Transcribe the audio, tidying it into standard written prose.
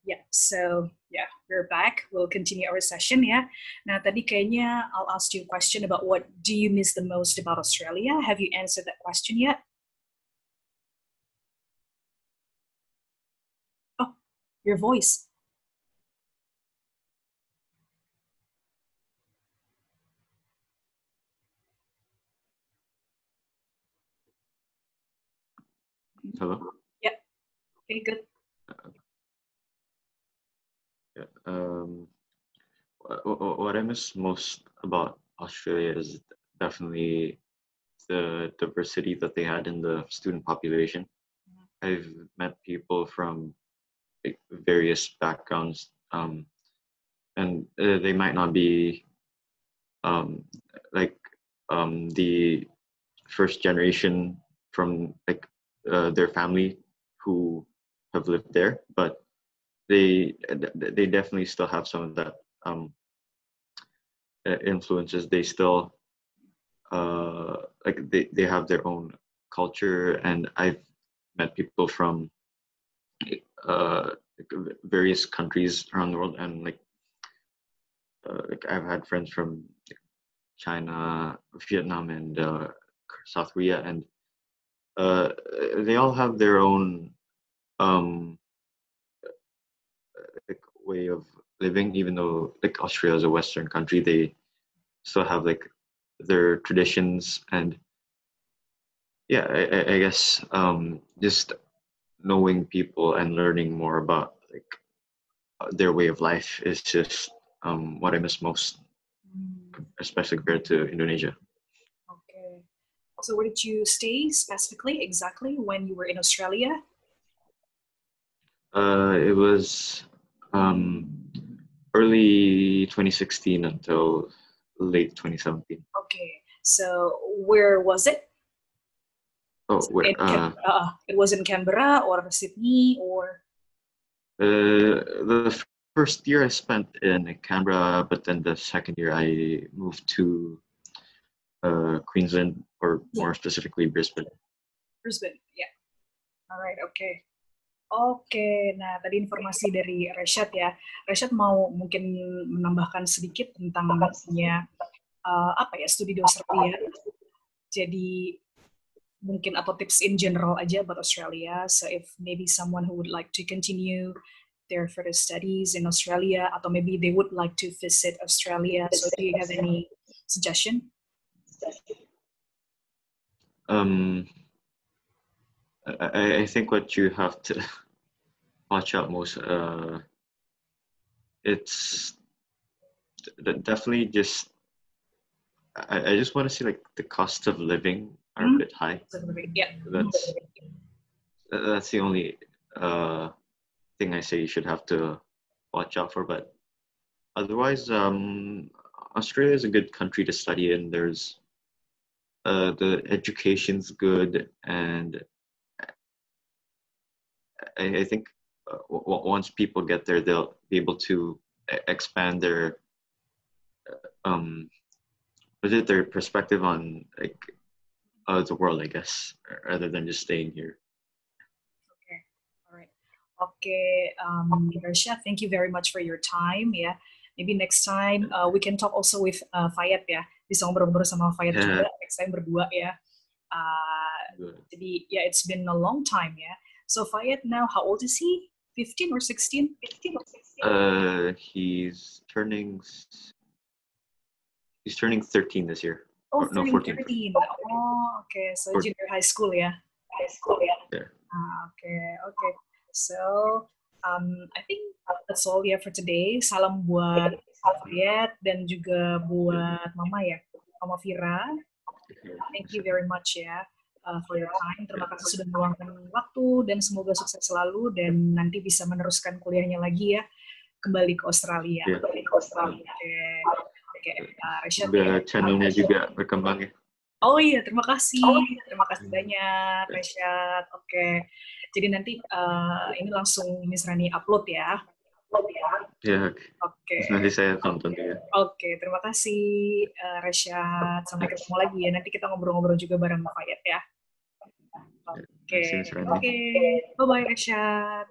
Yeah, so yeah, we're back. We'll continue our session ya. Nah, tadi kayaknya I'll ask you a question about what do you miss the most about Australia? Have you answered that question yet? Oh, your voice. Hello? Yep. Okay, good. Yeah. What I miss most about Australia is definitely the diversity that they had in the student population. I've met people from like, various backgrounds, and they might not be um, like the first generation from like their family who have lived there, but they definitely still have some of that influences. They still like they have their own culture, and I've met people from various countries around the world, and like I've had friends from China, Vietnam, and South Korea, and they all have their own um, like way of living. Even though like Australia is a Western country, they still have like their traditions, and yeah, I guess just knowing people and learning more about like their way of life is just what I miss most, especially compared to Indonesia. Okay. So where did you stay specifically, exactly, when you were in Australia? It was early 2016 until late 2017. Okay. So where was it? Oh, where? It was in Canberra or Sydney or? The first year I spent in Canberra, but then the second year I moved to Queensland, or more specifically Brisbane. Brisbane, ya. Yeah. Alright, okay. Oke, nah tadi informasi dari Reshad ya. Reshad mau mungkin menambahkan sedikit tentang apa ya, studi di Australia. Jadi mungkin atau tips in general aja about Australia. So if maybe someone who would like to continue their further studies in Australia, atau maybe they would like to visit Australia. So do you have any suggestion? I think what you have to watch out most, it's definitely just, I just want to see like the cost of living are a bit high. Yeah. That's the only thing I say you should have to watch out for. But otherwise, Australia is a good country to study in. There's the education's good, and I think once people get there, they'll be able to expand their their perspective on like the world, I guess, rather than just staying here. Okay, all right. Okay, Reshad, thank you very much for your time. Yeah, maybe next time we can talk also with Fayed ya. Bisa ngobrol-ngobrol sama Fayed juga next time berdua ya. Jadi yeah, it's been a long time ya. So Fayed now, how old is he? 15 or 16? 15 or 16? He's turning 13 this year. Oh, no, 14. 13. Oh, okay. So junior high school ya. High school ya. Yeah. Okay. So I think that's all ya for today. Salam buat Fayed dan juga buat Mama ya, Mama Vira. Thank you very much ya for your time. Terima kasih sudah meluangkan waktu dan semoga sukses selalu dan nanti bisa meneruskan kuliahnya lagi ya, kembali ke Australia. Yeah. Kembali ke Australia. Oke. Reshad. Channelnya juga berkembang ya. Oh iya, terima kasih banyak Reshad. Oke. Jadi nanti ini langsung Miss Rani upload ya. Ya. Oke. Nanti saya tonton juga. Oke, terima kasih Reshad. Sampai ketemu lagi ya. Nanti kita ngobrol-ngobrol juga bareng Mbak Fayed ya. Oke. Bye-bye Reshad.